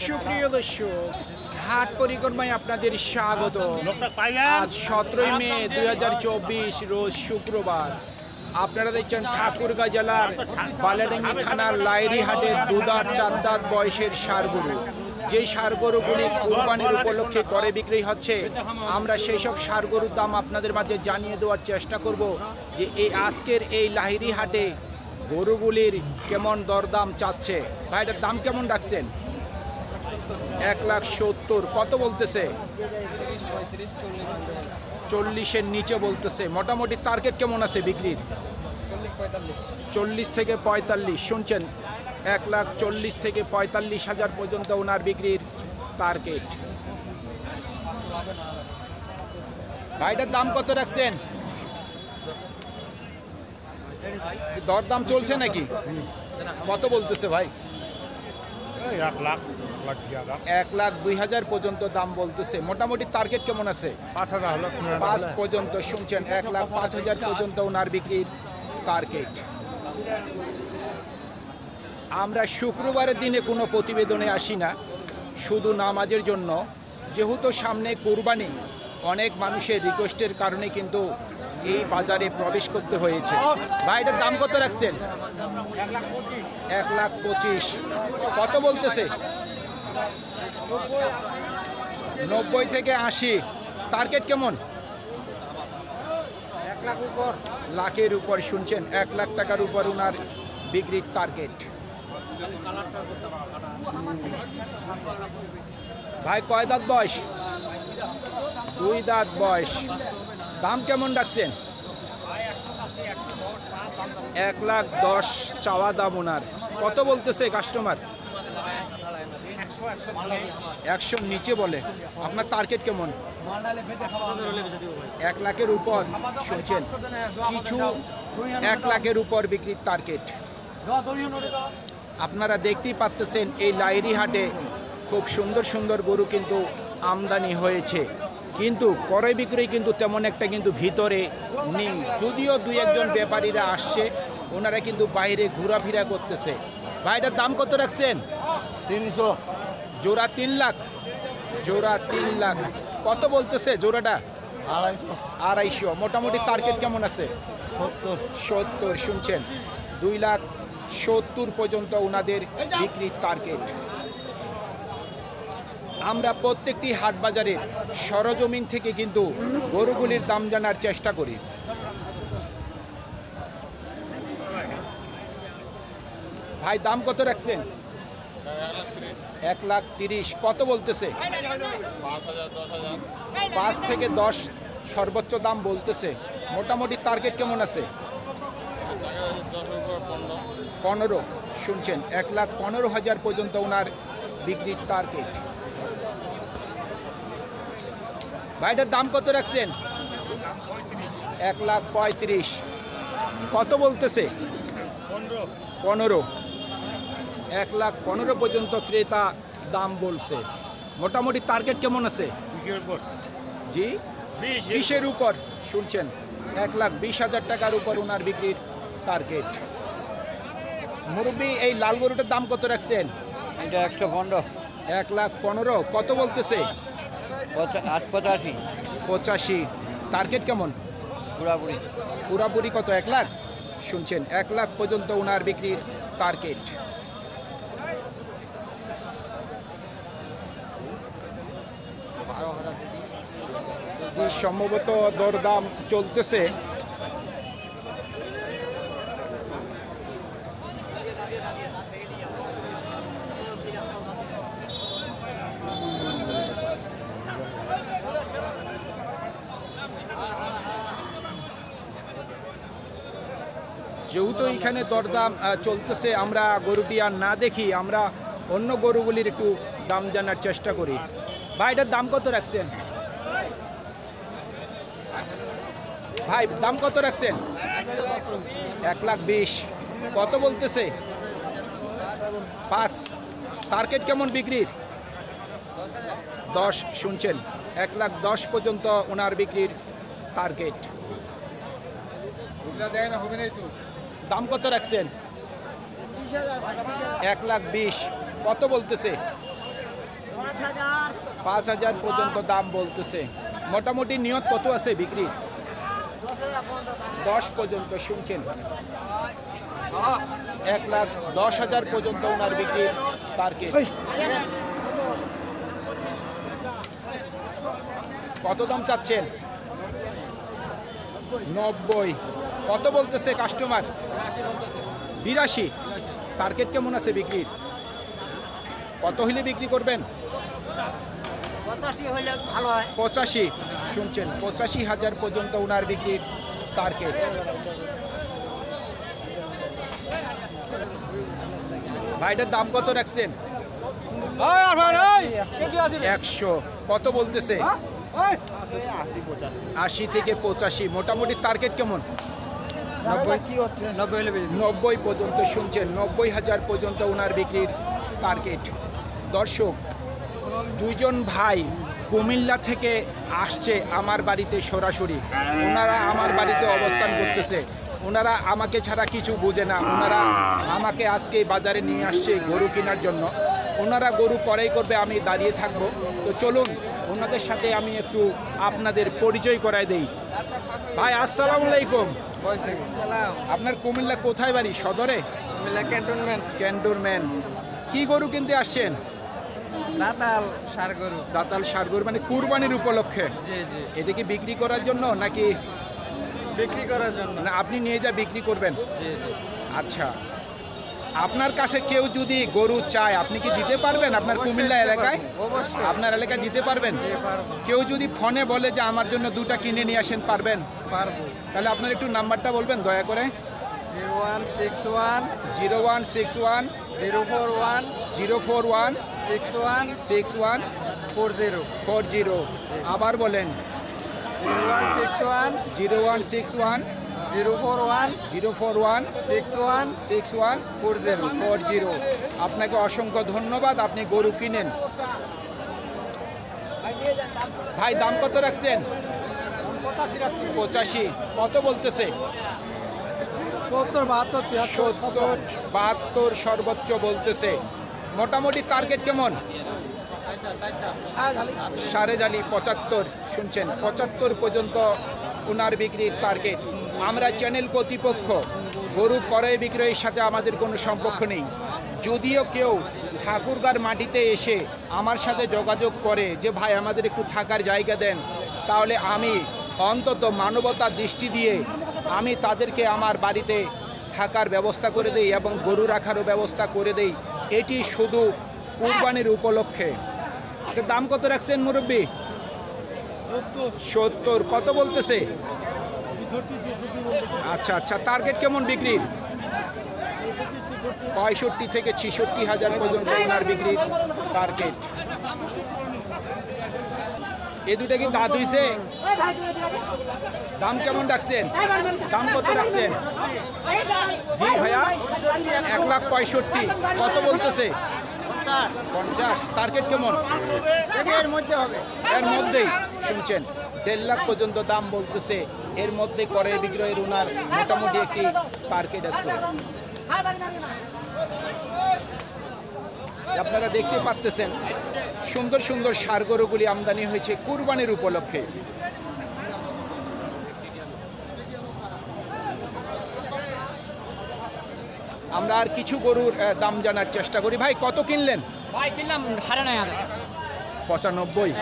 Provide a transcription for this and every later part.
সুপ্রিয় দর্শক, হাট পরিক্রমায় আপনাদের স্বাগত। আজ 17 মে 2024 রোজ শুক্রবার। আপনারা দেখছেন ঠাকুরগাঁ জেলার বালিয়াডাঙ্গি থানার লাইরি হাটের দুধার চার দাঁত বয়সের ষাঁড় গরু। যেই ষাঁড় গরুগুলি কুরবানির উপলক্ষে করে বিক্রি হচ্ছে, আমরা সেই সব ষাঁড় গরুর দাম আপনাদের মাঝে জানিয়ে দেওয়ার চেষ্টা করব যে এই আজকের এই লাহিরি হাটে গরুগুলির কেমন দরদাম চাচ্ছে। ভাই, এটার দাম কেমন রাখছেন? 1,70,000। কত বলতেছে? 40-এর নিচে বলতেছে। মোটামুটি টার্গেট কেমন আছে বিক্রির? 40 থেকে 45। শুনছেন, 1,40,000 থেকে 45,000 পর্যন্ত ওনার বিক্রির টার্গেট। ভাইটার দাম কত রাখছেন? দরদাম চলছে নাকি? কত বলতেছে ভাই? 1,02,000 পর্যন্ত দাম বলতেছে। মোটামুটি টার্গেট কেমন আছে? 5 পর্যন্ত। শুনছেন, 1,05,000 পর্যন্ত ওনার বিক্রির টার্গেট। আমরা শুক্রবারের দিনে কোনো প্রতিবেদনে আসি না, শুধু নামাজের জন্য। যেহেতু সামনে কুরবানি, অনেক মানুষের রিকোয়েস্টের কারণে কিন্তু এই বাজারে প্রবেশ করতে হয়েছে। ভাই, এটার দাম কত রাখছেন? 1,25,000। কত বলতেছে? 90 থেকে 80। টার্গেট কেমন? 1,00,000 উপর। শুনছেন, 1,00,000 টাকার উপর ওনার বিক্রির টার্গেট। ভাই, কয় দাঁত বয়স? 2 দাঁত বয়স। দাম কেমন রাখছেন? 1,10,000 চাওয়া দাম ওনার। কত বলতেছে কাস্টমার? 100 নিচে বলে। আপনার টার্গেট কেমন? 1,00,000-এর উপর। শুনছেন, কিছু 1,00,000-এর উপর বিক্রির টার্গেট। আপনারা দেখতেই পাচ্ছেন এই লাইরি হাটে খুব সুন্দর সুন্দর গরু কিন্তু আমদানি হয়েছে, কিন্তু ক্রয় বিক্রয় কিন্তু তেমন একটা কিন্তু ভিতরে নেই। যদিও 2-1 ব্যাপারীরা আসছে, ওনারা কিন্তু বাইরে ঘোরাফেরা করতেছে। ভাইটার দাম কত রাখছেন? 300। জোড়া 3 লাখ। জোড়া 3 লাখ। কত বলতেছে জোড়াটা? 250। মোটামুটি টার্গেট কেমন আছে? 70। শুনছেন, 2,70,000 পর্যন্ত ওনাদের বিক্রির টার্গেট। আমরা প্রত্যেকটি হাট বাজারের সরজমিন থেকে কিন্তু গরুগুলির দাম জানার চেষ্টা করি। ভাই, দাম কত রাখছেন? 1,30,000। কত বলতেছে? 5 থেকে 10 সর্বোচ্চ দাম বলতেছে। মোটামুটি টার্গেট কেমন আছে? 15। শুনছেন, 1,15,000 পর্যন্ত ওনার বিক্রির টার্গেট। ভাইটার দাম কত রাখছেন? 1,35,000। কত বলতেছে? 15। 1,15,000 পর্যন্ত ক্রেতা দাম বলছে। মোটামুটি টার্গেট কেমন আছে? জি, 20-এর উপর। শুনছেন, 1,20,000 টাকার উপর ওনার বিক্রির টার্গেট। মুরব্বী, এই লাল গরুটার দাম কত রাখছেন? এটা 115। 1,15,000। কত বলতেছে? 85। টার্গেট কেমন? পুরাপুরি কত? 1,00,000। শুনছেন, 1,00,000 পর্যন্ত ওনার বিক্রির টার্গেট। সম্ভবত দরদাম চলতেছে। যেহেতু এখানে দরদাম চলতেছে, আমরা গরুটি আর না দেখি, আমরা অন্য গরুগুলির একটু দাম জানার চেষ্টা করি। ভাই, এটার দাম কত রাখছেন? ভাই, দাম কত রাখছেন? 1,20,000। কত বলতেছে? 5। টার্গেট কেমন বিক্রির? 10। শুনছেন, 1,10,000 পর্যন্ত ওনার বিক্রির টার্গেট। দাম কত রাখছেন? 1,20,000। কত বলতেছে? 5,000 পর্যন্ত দাম বলতেছে। মোটামুটি নিয়ত কত আছে বিক্রি? 10 পর্যন্ত শুনছেন। 1,10,000 পর্যন্ত ওনার বিক্রি টার্গেট। কত দাম চাচ্ছেন? 90। কত বলতেছে কাস্টমার? 82। টার্গেট কেমন আছে বিক্রির? কত হইলে বিক্রি করবেন? 85 হলে ভালো হয়। 85 শুনছেন, 85,000 পর্যন্ত ওনার বিক্রির টার্গেট। ভাইটার দাম কত রাখছেন? 100। কত বলতেছে? 80 থেকে 85। মোটামুটি টার্গেট কেমন? 90 পর্যন্ত শুনছেন। 90,000 পর্যন্ত ওনার বিক্রির টার্গেট। দর্শক, দুইজন ভাই কুমিল্লা থেকে আসছে আমার বাড়িতে সরাসরি। ওনারা আমার বাড়িতে অবস্থান করতেছে। ওনারা আমাকে ছাড়া কিছু বোঝে না। ওনারা আমাকে আজকে বাজারে নিয়ে আসছে গরু কেনার জন্য। ওনারা গরু পরেই করবে, আমি দাঁড়িয়ে থাকবো। তো চলুন ওনাদের সাথে আমি একটু আপনাদের পরিচয় করায় দেই। ভাই আসসালামু আলাইকুম। আপনার কুমিল্লা কোথায় বাড়ি? সদরে? ক্যান্টনমেন্ট। কি গরু কিনতে আসছেন? দাতাল ষাঁড় গরু, মানে কুরবানির উপলক্ষে? এটা কি বিক্রি করার জন্য নাকি বিক্রি করার জন্য? না আপনি নিয়ে যা বিক্রি করবেন? আচ্ছা, আপনার কাছে কেউ যদি গরু চায় আপনি কি দিতে পারবেন? আপনার কুমিল্লা এলাকায়? অবশ্যই। আপনার এলাকায় দিতে পারবেন? কেউ যদি ফোনে বলে যে আমার জন্য দুটা কিনে নিয়ে আসেন, পারবেন? পারবো। তাহলে আপনার একটু নাম্বারটা বলবেন দয়া করে। 0161 0161 041 041 61 61 40 আবার বলেন। 0161 0161 041 041 61 61 40। আপনাকে অসংখ্য ধন্যবাদ, আপনি গরু কিনেন। ভাই দাম কত রাখছেন? 85। কত বলতেছে? 70 72 70 72 সর্বোচ্চ বলতেছে। মোটামুটি টার্গেট কেমন? সাড়ে জালি 75 শুনছেন। 75 পর্যন্ত ওনার বিক্রির টার্গেট। আমরা চ্যানেল কর্তৃপক্ষ, গরু ক্রয় বিক্রয়ের সাথে আমাদের কোনো সম্পর্ক নেই। যদিও কেউ ঠাকুরগাঁর মাটিতে এসে আমার সাথে যোগাযোগ করে যে ভাই আমাদের একটু থাকার জায়গা দেন, তাহলে আমি অন্তত মানবতার দৃষ্টি দিয়ে আমি তাদেরকে আমার বাড়িতে থাকার ব্যবস্থা করে দেই এবং গরু রাখারও ব্যবস্থা করে দেই। এটি শুধু কুরবানির উপলক্ষে। এটার দাম কত রাখছেন মুরব্বী? 70। কত বলতেছে? আচ্ছা আচ্ছা, টার্গেট কেমন বিক্রির? 65 থেকে 66,000 পর্যন্ত ওনার বিক্রির টার্গেট। এ দুটা কি দাঁত হইছে? দাম কেমন রাখছেন? দাম কত রাখছেন? জি ভাইয়া, 1,65,000। কত বলতেছে? 50। টার্গেট কেমন? এর মধ্যে হবে। এর মধ্যেই শুনছেন 1.5 লাখ পর্যন্ত দাম বলতেছে। এর মধ্যে করে বিক্রয়ের ওনার মোটামুটি একটি টার্গেট আছে। আপনারা দেখতে পাচ্ছেন সুন্দর সুন্দর ষাঁড় গরুগুলি আমদানি হয়েছে কুরবানির উপলক্ষে। আমরা আর কিছু গরুর দাম জানার চেষ্টা করি। ভাই কত কিনলেন? ভাই কিনলাম 9,500। 95।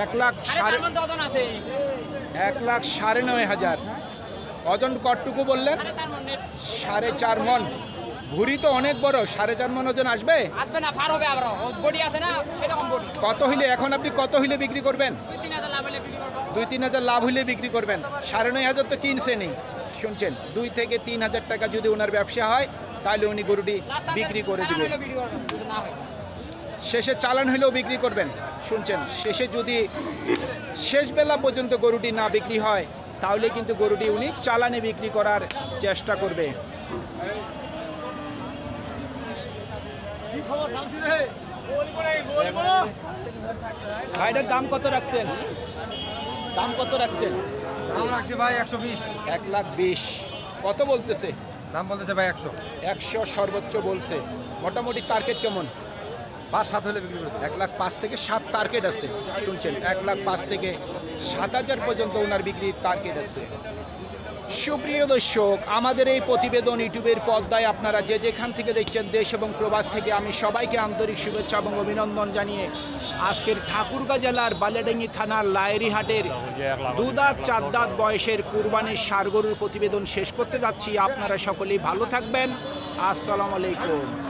1,09,500। ওজন কতটুকু বললেন? 4.5 মন। ভুঁড়ি তো অনেক বড়, 4.5 মন ওজন আসবে? আসবে না, পার হবে আবার। বডি আছে না, সেরকম বডি। কত হইলে এখন আপনি কত হইলে বিক্রি করবেন? 2-3,000 লাভ হলে বিক্রি করব। 2-3,000 লাভ হইলে বিক্রি করবেন। 9,500 তো কিনছেনই শুনছেন। 2 থেকে 3,000 টাকা যদি ওনার ব্যবসা হয় তাহলে উনি গরুটি বিক্রি করে দিবেন। শেষে চালান হইলেও বিক্রি করবেন শুনছেন। শেষে যদি শেষ বেলা পর্যন্ত গরুটি না বিক্রি হয় তাহলে কিন্তু গরুটি উনি চালানে বিক্রি করার চেষ্টা করবে। ভাইটার দাম কত রাখছেন? দাম কত রাখছেন? দাম রাখছি ভাই 120। 1,20,000। কত বলতেছে? দাম বলতেছে ভাই 100। 100 সর্বোচ্চ বলছে। মোটামুটি টার্গেট কেমন? 5-7 হলে বিক্রি করতে 1,05,000 থেকে 7 টার্গেট আছে। শুনছেন 1,05,000 থেকে 7,000 পর্যন্ত ওনার বিক্রির টার্গেট আছে। সুপ্রিয় দর্শক, আমাদের এই প্রতিবেদন ইউটিউবের পর্দায় আপনারা যে যেখান থেকে দেখছেন, দেশ এবং প্রবাস থেকে, আমি সবাইকে আন্তরিক শুভেচ্ছা এবং অভিনন্দন জানিয়ে আজকের ঠাকুরগাঁ জেলার বালিয়াডাঙ্গি থানার লায়েরিহাটের 2 দাঁত 4 দাঁত বয়সের কুরবানির ষাঁড় গরুর প্রতিবেদন শেষ করতে যাচ্ছি। আপনারা সকলেই ভালো থাকবেন। আসসালামু আলাইকুম।